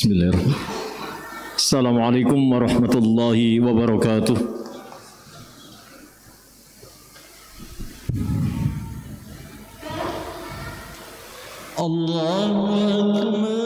Bismillahirrahmanirrahim. Assalamualaikum warahmatullahi wabarakatuh. Allahu Akbar,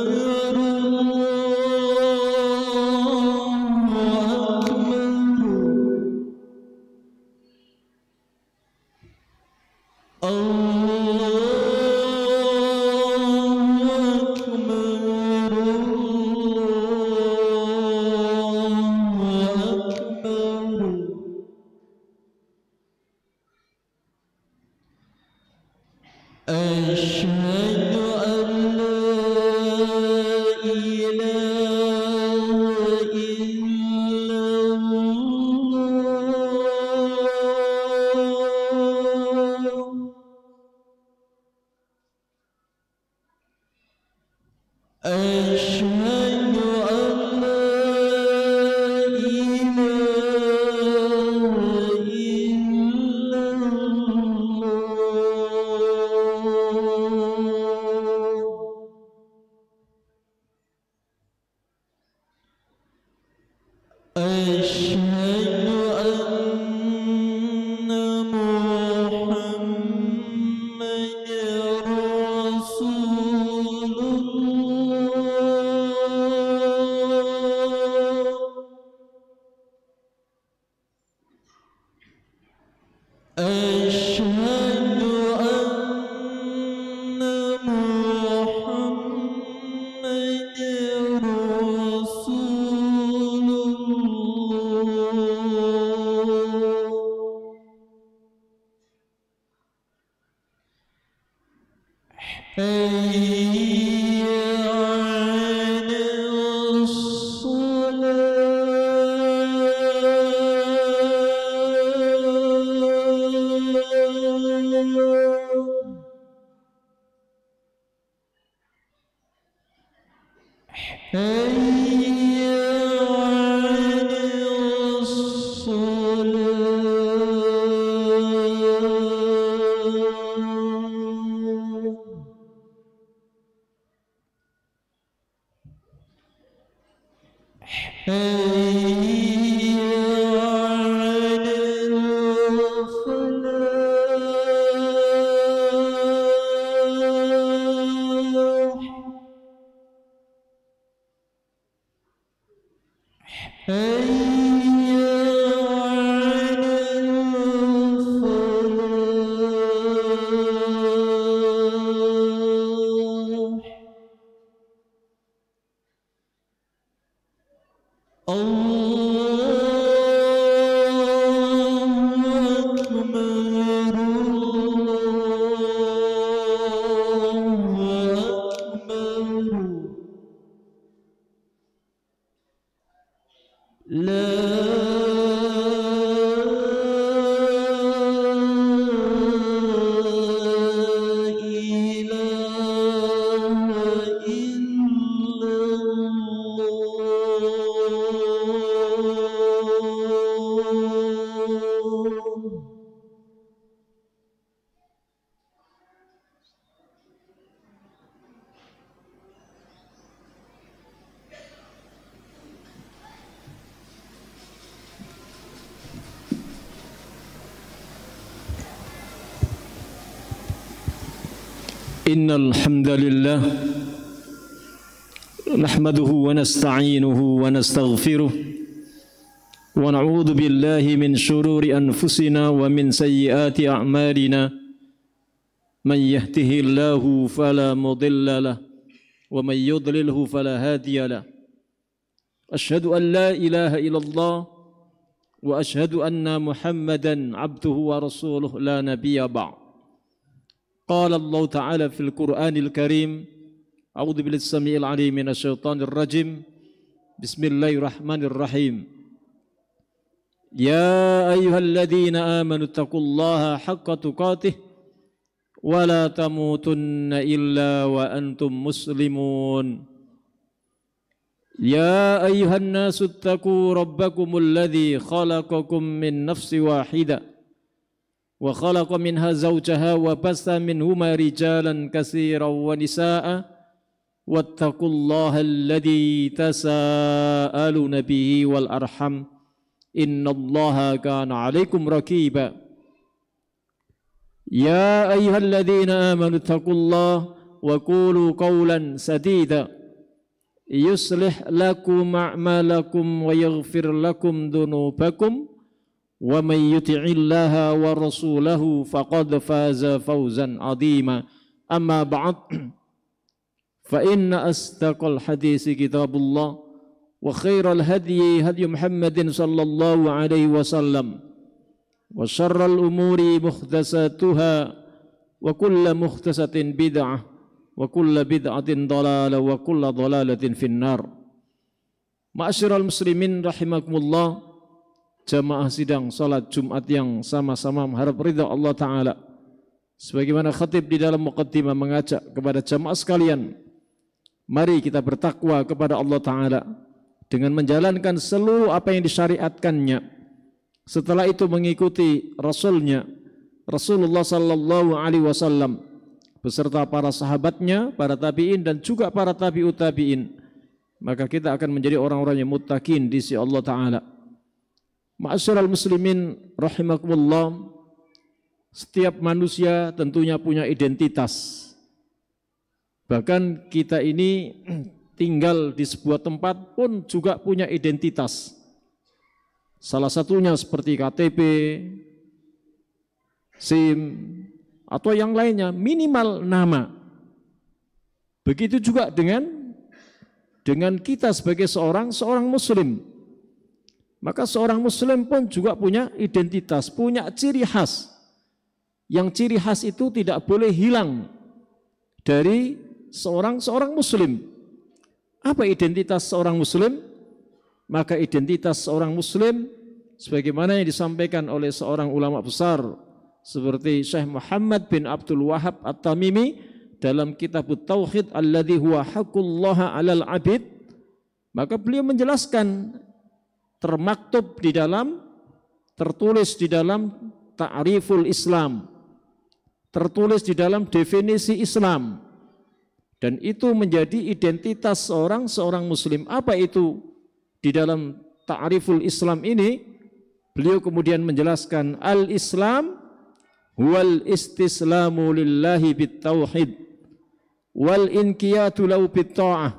Innal hamdalillah nahmaduhu wa nasta'inuhu wa nastaghfiruh wa na'udzu billahi min shururi anfusina wa min sayyiati a'malina man yahdihillahu fala mudilla lahu wa man yudlilhu fala hadiya lahu asyhadu an la ilaha illallah wa asyhadu anna Muhammadan abduhu wa rasuluh la nabiyya ba'd. Qala Allah Ta'ala fil Qur'anil Karim, a'udzu billahi as-sami'il 'alim minasyaitonir rajim. Bismillahirrahmanirrahim. Ya ayyuhalladzina amanu taqullaha haqqa tuqatih wa la tamutunna illa wa antum muslimun. Ya ayyuhan nasu taqu rabbakumul ladzi khalaqakum min nafsin wahidah wa khalaqa minha zawjaha wa bassa minhuma rijalan katsiran wa nisaa'a wattaqullaha alladzi tasaaluna bihi wal arham innallaha kana 'alaikum raqiba. Ya ayyuhalladzina amanu taqullaha wa qulu qawlan sadida yuslih lakum a'malakum wa yaghfir lakum dhunubakum wa may yuti'illaha wa rasulahu faqad faza fawzan 'azima. Amma ba'd, fa inna asdaqal hadisi kitabullah wa khairal hadyi hadyu Muhammadin sallallahu alaihi wasallam wa syarral umuri muhdatsatuha wa kullu muhdatsatin bid'ah wa kullu bid'atin dhalalah wa kullu dhalalatin finnar. Ma'asyiral muslimin rahimakumullah, jamaah sidang salat Jumat yang sama-sama mengharap ridha Allah Ta'ala. Sebagaimana khatib di dalam muqaddimah mengajak kepada jamaah sekalian, mari kita bertakwa kepada Allah Ta'ala dengan menjalankan seluruh apa yang disyariatkannya. Setelah itu mengikuti Rasulnya, Rasulullah sallallahu alaihi wasallam beserta para sahabatnya, para tabi'in dan juga para tabi'ut tabi'in. Maka kita akan menjadi orang-orang yang muttaqin di sisi Allah Ta'ala. Ma'asyiral muslimin rahimakumullah, setiap manusia tentunya punya identitas. Bahkan kita ini tinggal di sebuah tempat pun juga punya identitas. Salah satunya seperti KTP, SIM, atau yang lainnya, minimal nama. Begitu juga dengan kita sebagai seorang muslim. Maka seorang muslim pun juga punya identitas, punya ciri khas. Yang ciri khas itu tidak boleh hilang dari seorang muslim. Apa identitas seorang muslim? Maka identitas seorang muslim sebagaimana yang disampaikan oleh seorang ulama besar seperti Syekh Muhammad bin Abdul Wahhab At-Tamimi dalam kitab Tauhid alladzi huwa haqqullaha 'alal 'abid, maka beliau menjelaskan termaktub di dalam, tertulis di dalam ta'riful Islam, tertulis di dalam definisi Islam, dan itu menjadi identitas seorang muslim. Apa itu? Di dalam ta'riful Islam ini beliau kemudian menjelaskan al-Islam wal istislamu lillahi bit tauhid wal inqiyatu lahu bit ta'ah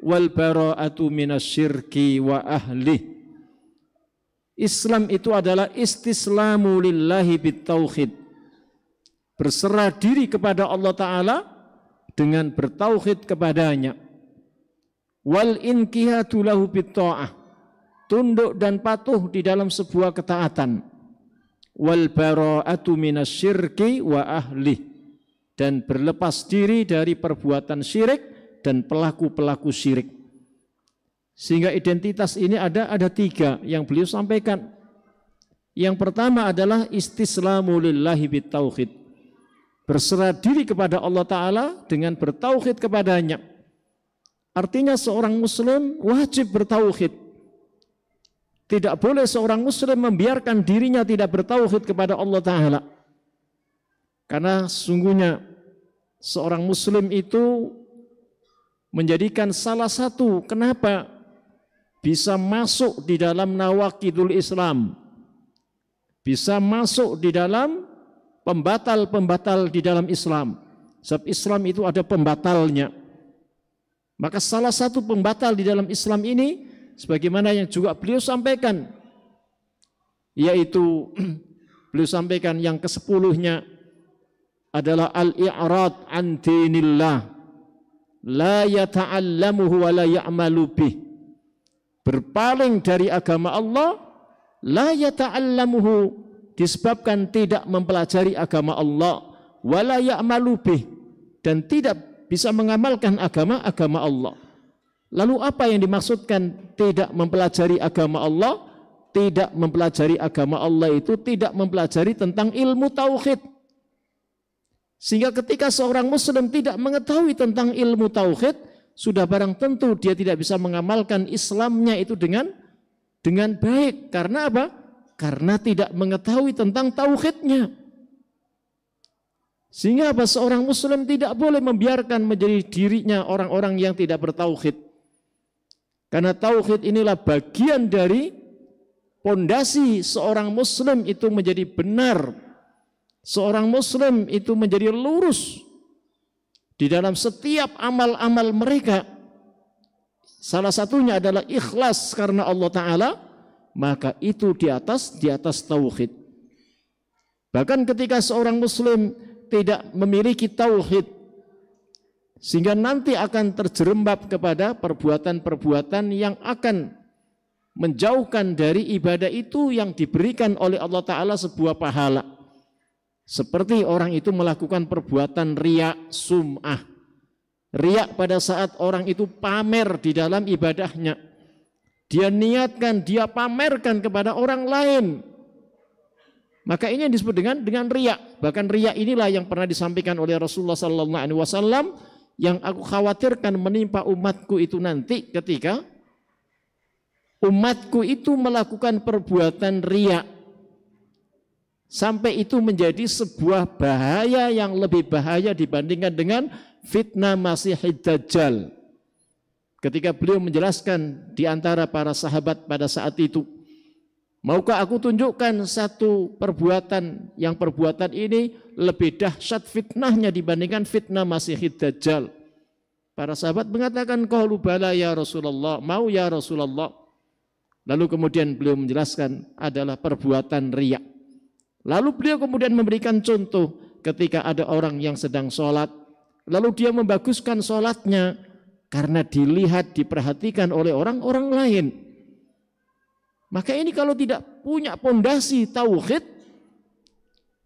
wal bara'atu minasyirki wa ahli. Islam itu adalah istislamu lillahi bit tauhid, berserah diri kepada Allah Ta'ala dengan bertauhid kepadanya. Wal inqiyatu lahu bitta'ah, tunduk dan patuh di dalam sebuah ketaatan. Wal bara'atu minasyirki wa ahli, dan berlepas diri dari perbuatan syirik dan pelaku-pelaku syirik. Sehingga identitas ini ada tiga yang beliau sampaikan. Yang pertama adalah istislamu lillahi bittauhid, berserah diri kepada Allah Ta'ala dengan bertauhid kepadanya. Artinya seorang muslim wajib bertauhid. Tidak boleh seorang muslim membiarkan dirinya tidak bertauhid kepada Allah Ta'ala. Karena sesungguhnya seorang muslim itu menjadikan salah satu kenapa bisa masuk di dalam nawaqidul Islam, bisa masuk di dalam pembatal-pembatal di dalam Islam. Sebab Islam itu ada pembatalnya. Maka salah satu pembatal di dalam Islam ini, sebagaimana yang juga beliau sampaikan, yaitu beliau sampaikan yang ke-10-nya adalah al-i'rad an dinillah, la yata'allamuhu wa la ya'malu bih, berpaling dari agama Allah, la yata'allamuhu, disebabkan tidak mempelajari agama Allah, wa la ya'malu bih, dan tidak bisa mengamalkan agama Allah. Lalu apa yang dimaksudkan tidak mempelajari agama Allah? Tidak mempelajari agama Allah itu tidak mempelajari tentang ilmu tauhid. Sehingga ketika seorang muslim tidak mengetahui tentang ilmu tauhid, sudah barang tentu dia tidak bisa mengamalkan Islamnya itu dengan baik. Karena apa? Karena tidak mengetahui tentang tauhidnya. Sehingga apa? Seorang muslim tidak boleh membiarkan menjadi dirinya orang-orang yang tidak bertauhid. Karena tauhid inilah bagian dari pondasi seorang muslim itu menjadi benar. Seorang muslim itu menjadi lurus di dalam setiap amal-amal mereka. Salah satunya adalah ikhlas karena Allah Ta'ala, maka itu di atas tauhid. Bahkan ketika seorang muslim tidak memiliki tauhid, sehingga nanti akan terjerembab kepada perbuatan-perbuatan yang akan menjauhkan dari ibadah itu yang diberikan oleh Allah Ta'ala sebuah pahala. Seperti orang itu melakukan perbuatan riya, sum'ah. Riya pada saat orang itu pamer di dalam ibadahnya. Dia niatkan, dia pamerkan kepada orang lain. Maka ini yang disebut dengan riya. Bahkan riya inilah yang pernah disampaikan oleh Rasulullah SAW, yang aku khawatirkan menimpa umatku itu nanti ketika umatku itu melakukan perbuatan riya. Sampai itu menjadi sebuah bahaya yang lebih bahaya dibandingkan dengan fitnah Masihid Dajjal. Ketika beliau menjelaskan di antara para sahabat pada saat itu, maukah aku tunjukkan satu perbuatan yang perbuatan ini lebih dahsyat fitnahnya dibandingkan fitnah Masihid Dajjal? Para sahabat mengatakan, qalu bala ya Rasulullah, mau ya Rasulullah. Lalu kemudian beliau menjelaskan adalah perbuatan riya. Lalu beliau kemudian memberikan contoh ketika ada orang yang sedang sholat, lalu dia membaguskan sholatnya karena dilihat, diperhatikan oleh orang-orang lain. Maka ini kalau tidak punya pondasi tauhid,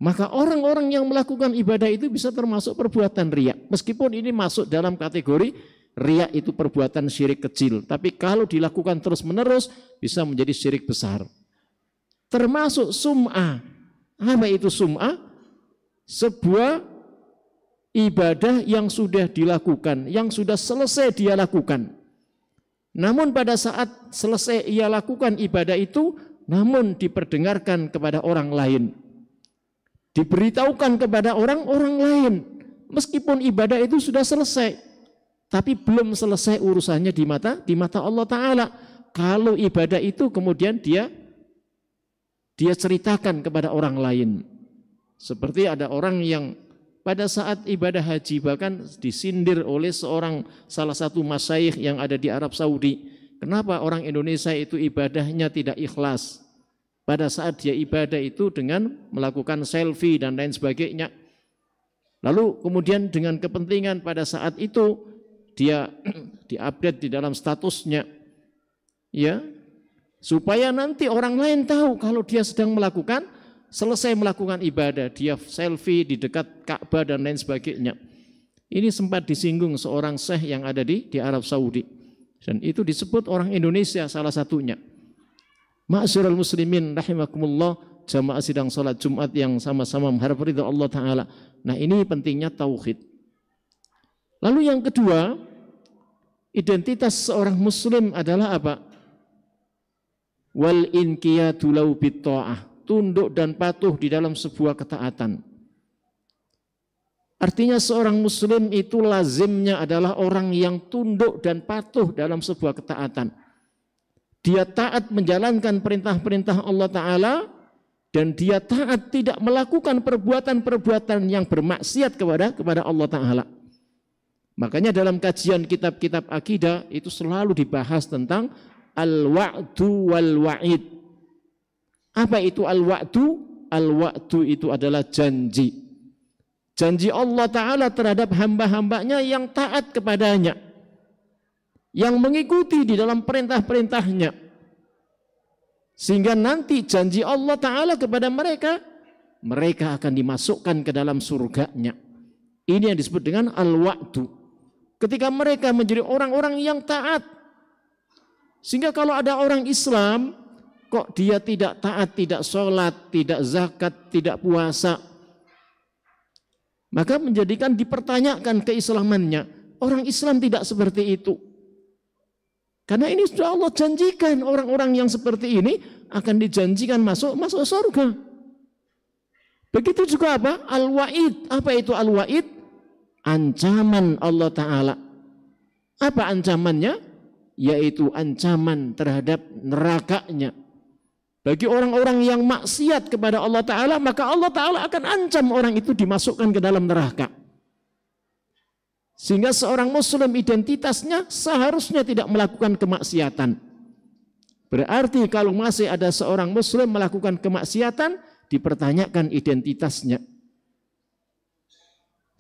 maka orang-orang yang melakukan ibadah itu bisa termasuk perbuatan riya. Meskipun ini masuk dalam kategori riya itu perbuatan syirik kecil. Tapi kalau dilakukan terus-menerus bisa menjadi syirik besar. Termasuk sum'ah. Apa itu sum'ah? Sebuah ibadah yang sudah dilakukan, yang sudah selesai dia lakukan. Namun pada saat selesai ia lakukan ibadah itu, namun diperdengarkan kepada orang lain. Diberitahukan kepada orang-orang lain. Meskipun ibadah itu sudah selesai, tapi belum selesai urusannya di mata Allah Ta'ala. Kalau ibadah itu kemudian dia ceritakan kepada orang lain. Seperti ada orang yang pada saat ibadah haji bahkan disindir oleh salah satu masyayikh yang ada di Arab Saudi. Kenapa orang Indonesia itu ibadahnya tidak ikhlas? Pada saat dia ibadah itu dengan melakukan selfie dan lain sebagainya. Lalu kemudian dengan kepentingan pada saat itu dia diupdate di dalam statusnya, ya, supaya nanti orang lain tahu kalau dia sedang selesai melakukan ibadah, dia selfie di dekat Ka'bah dan lain sebagainya. Ini sempat disinggung seorang syekh yang ada di Arab Saudi. Dan itu disebut orang Indonesia salah satunya. Ma'asyiral muslimin rahimakumullah, jamaah sidang salat Jumat yang sama-sama mengharap ridha Allah Ta'ala. Nah, ini pentingnya tauhid. Lalu yang kedua, identitas seorang muslim adalah apa? Wal inqiyadu lahu bitta'ah, tunduk dan patuh di dalam sebuah ketaatan. Artinya seorang muslim itu lazimnya adalah orang yang tunduk dan patuh dalam sebuah ketaatan. Dia taat menjalankan perintah-perintah Allah Ta'ala, dan dia taat tidak melakukan perbuatan-perbuatan yang bermaksiat kepada Allah Ta'ala. Makanya dalam kajian kitab-kitab akidah itu selalu dibahas tentang al-wa'du wal-wa'id. Apa itu al-wa'du? Al-wa'du itu adalah janji. Janji Allah Ta'ala terhadap hamba-hambanya yang taat kepadanya, yang mengikuti di dalam perintah-perintahnya. Sehingga nanti janji Allah Ta'ala kepada mereka akan dimasukkan ke dalam surganya. Ini yang disebut dengan al-wa'du. Ketika mereka menjadi orang-orang yang taat. Sehingga kalau ada orang Islam, kok dia tidak taat, tidak sholat, tidak zakat, tidak puasa, maka menjadikan dipertanyakan keislamannya. Orang Islam tidak seperti itu. Karena ini sudah Allah janjikan, orang-orang yang seperti ini akan dijanjikan masuk surga. Begitu juga apa? Al-wa'id. Apa itu al-wa'id? Ancaman Allah Ta'ala. Apa ancamannya? Yaitu ancaman terhadap nerakanya. Bagi orang-orang yang maksiat kepada Allah Ta'ala, maka Allah Ta'ala akan ancam orang itu dimasukkan ke dalam neraka. Sehingga seorang muslim identitasnya seharusnya tidak melakukan kemaksiatan. Berarti kalau masih ada seorang muslim melakukan kemaksiatan, dipertanyakan identitasnya.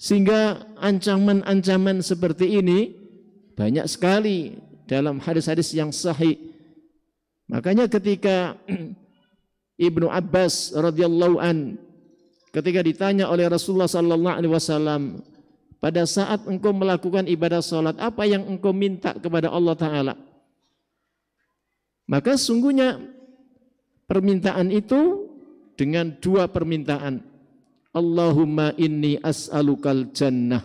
Sehingga ancaman-ancaman seperti ini banyak sekali dalam hadis-hadis yang sahih. Makanya ketika Ibnu Abbas radhiyallahu an ketika ditanya oleh Rasulullah sallallahu alaihi wasallam, pada saat engkau melakukan ibadah salat, apa yang engkau minta kepada Allah Ta'ala? Maka sungguhnya permintaan itu dengan dua permintaan. Allahumma inni as'alukal jannah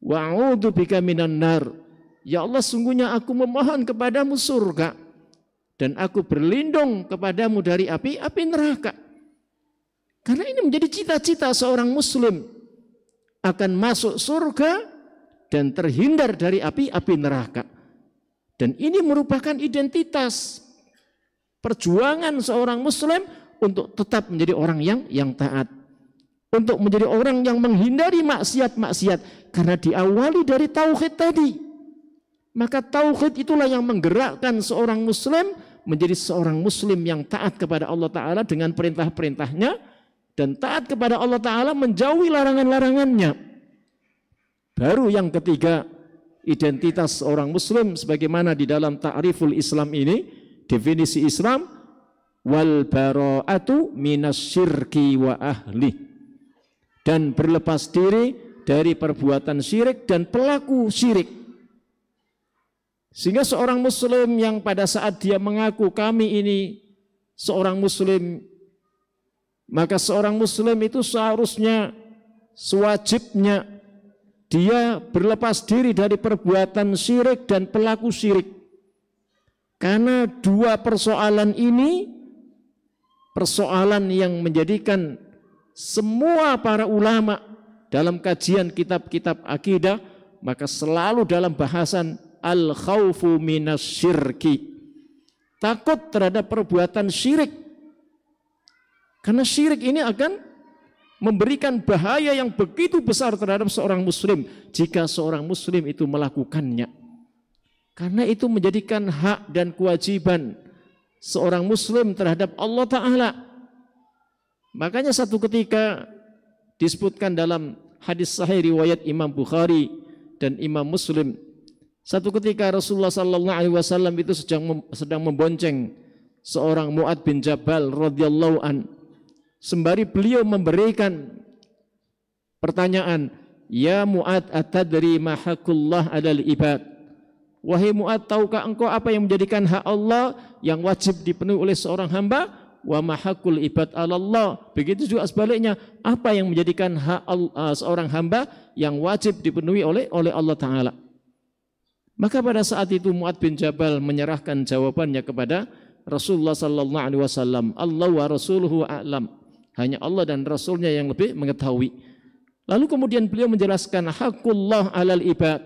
wa a'udzubika minan nar. Ya Allah, sungguhnya aku memohon kepadamu surga dan aku berlindung kepadamu dari api neraka. Karena ini menjadi cita-cita seorang muslim, akan masuk surga dan terhindar dari api neraka. Dan ini merupakan identitas perjuangan seorang muslim untuk tetap menjadi orang yang taat, untuk menjadi orang yang menghindari maksiat-maksiat, karena diawali dari tauhid tadi. Maka tauhid itulah yang menggerakkan seorang muslim menjadi seorang muslim yang taat kepada Allah Ta'ala dengan perintah-perintahnya, dan taat kepada Allah Ta'ala menjauhi larangan-larangannya. Baru yang ketiga, identitas seorang muslim sebagaimana di dalam ta'riful Islam ini, definisi Islam, wal bara'atu minasyirki wa ahli, dan berlepas diri dari perbuatan syirik dan pelaku syirik. Sehingga seorang muslim yang pada saat dia mengaku kami ini seorang muslim, maka seorang muslim itu seharusnya, sewajibnya dia berlepas diri dari perbuatan syirik dan pelaku syirik. Karena dua persoalan ini persoalan yang menjadikan semua para ulama dalam kajian kitab-kitab akidah, maka selalu dalam bahasan al-khawfu minasyirki, takut terhadap perbuatan syirik. Karena syirik ini akan memberikan bahaya yang begitu besar terhadap seorang muslim jika seorang muslim itu melakukannya. Karena itu menjadikan hak dan kewajiban seorang muslim terhadap Allah Ta'ala. Makanya satu ketika disebutkan dalam hadis sahih riwayat Imam Bukhari dan Imam Muslim, satu ketika Rasulullah sallallahu alaihi wasallam itu sedang membonceng seorang Mu'ad bin Jabal radhiyallahu an. Sembari beliau memberikan pertanyaan, ya Mu'ad, atadri ma haqqullah 'alal ibad? Wahai Mu'ad, tahukah engkau apa yang menjadikan hak Allah yang wajib dipenuhi oleh seorang hamba? Wa ma haqqul ibad 'alallah. Begitu juga sebaliknya, apa yang menjadikan hak seorang hamba yang wajib dipenuhi oleh Allah Ta'ala? Maka pada saat itu Mu'ad bin Jabal menyerahkan jawabannya kepada Rasulullah sallallahu alaihi wasallam. Allah wa rasuluhu a'lam. Hanya Allah dan Rasulnya yang lebih mengetahui. Lalu kemudian beliau menjelaskan haqqullah 'alal ibad.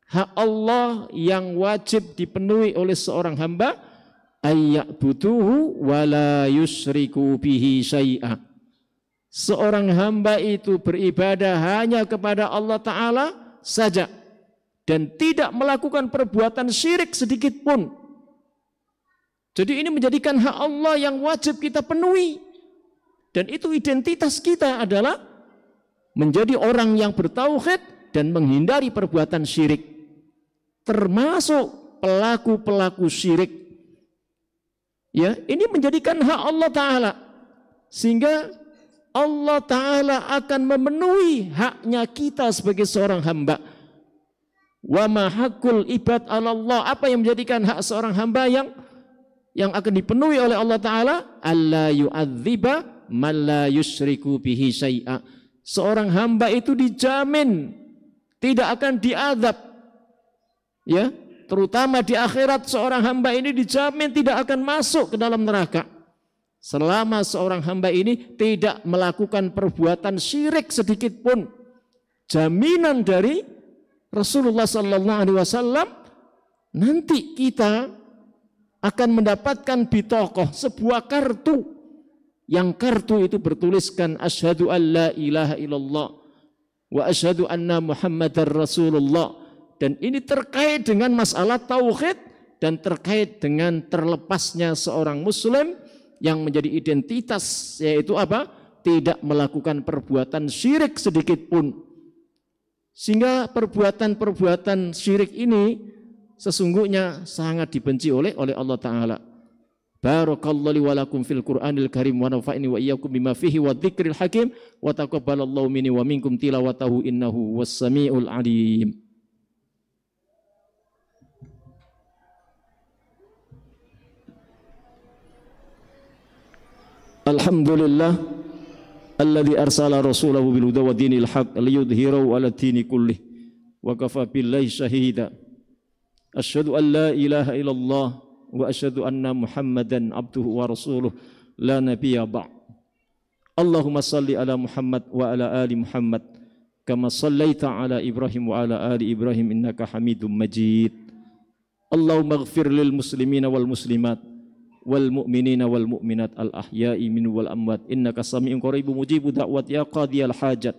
Hak Allah yang wajib dipenuhi oleh seorang hamba, ayya'buduhu wa la yusyriku bihi syai'a. Seorang hamba itu beribadah hanya kepada Allah Ta'ala saja dan tidak melakukan perbuatan syirik sedikit pun. Jadi ini menjadikan hak Allah yang wajib kita penuhi. Dan itu identitas kita adalah menjadi orang yang bertauhid dan menghindari perbuatan syirik, termasuk pelaku-pelaku syirik. Ya, ini menjadikan hak Allah Ta'ala, sehingga Allah Ta'ala akan memenuhi haknya kita sebagai seorang hamba. Wa ma haqqul ibad 'alallah. Apa yang menjadikan hak seorang hamba yang akan dipenuhi oleh Allah Ta'ala? Alla yu'adziba man la yusyriku bihi syai'a. Seorang hamba itu dijamin tidak akan diazab. Ya, terutama di akhirat seorang hamba ini dijamin tidak akan masuk ke dalam neraka. selama seorang hamba ini tidak melakukan perbuatan syirik sedikit pun, jaminan dari Rasulullah sallallahu alaihi wasallam, nanti kita akan mendapatkan bitokoh, sebuah kartu, yang kartu itu bertuliskan asyhadu an la ilaha illallah wa asyhadu anna muhammadar rasulullah. Dan ini terkait dengan masalah tauhid dan terkait dengan terlepasnya seorang muslim yang menjadi identitas, yaitu apa? Tidak melakukan perbuatan syirik sedikit pun. Sehingga perbuatan-perbuatan syirik ini sesungguhnya sangat dibenci oleh Allah Ta'ala. Barakallahu li wa lakum fil Qur'anil Karim wa nafa'ni wa iyyakum bima fihi wa dzikril hakim wa taqabbalallahu minni wa minkum tilawatahu innahu was-sami'ul 'alim. Alhamdulillah alladzi arsala rasulahu bil huda wa dinil haq liyudhhirahu 'ala dini kullih wa kafa billahi shahida. Asyhadu an la ilaha illallah wa asyhadu anna Muhammadan abduhu wa rasuluh la nabiyya ba'd. Allahumma salli ala Muhammad wa ala ali Muhammad kama sallaita ala Ibrahim wa ala ali Ibrahim innaka Hamidum Majid. Allahumma ighfir lil muslimina wal muslimat wal mu'minina wal mu'minat al ahya'i min wal amwat innaka sami'un qaribun mujibu da'wat ya qadiyal hajat.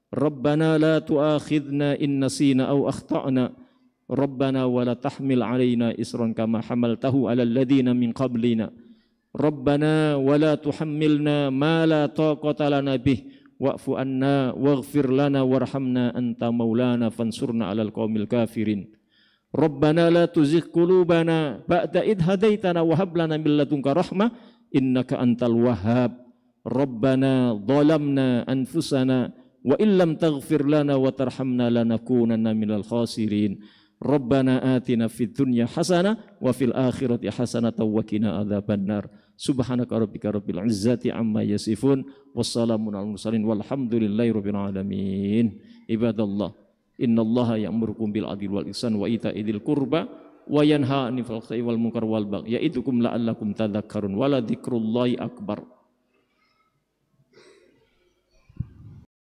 Rabbana la tu'akhidna in nasina aw akhta'na Rabbana wa la tahmil 'alaina isran kama hamaltahu 'alal ladzina min qablina Rabbana wa la tuhammilna ma la taqata lana bih wa'fu anna waghfir lana warhamna anta maulana fansurna 'alal qaumil kafirin. Rabbana la tuzigh qulubana ba'da idh hadaitana wa hab lana min ladunka rahmah innaka antal wahhab. Rabbana dhalamna anfusana wa illam taghfir lana wa tarhamna lanakunanna minal khasirin. Rabbana atina fid dunya hasanah wa fil akhirati hasanah wa qina adzabannar. Subhanaka rabbika rabbil izzati amma yasifun wassalamun alal mursalin walhamdulillahi rabbil alamin. Ibadallah, innallaha ya'murukum bil adli wal ihsan wa ita'i dzil qurba wa yanha 'anil fahsya'i wal munkar wal baghi ya'idukum la'allakum tadhakkarun wa la dzikrullahi akbar.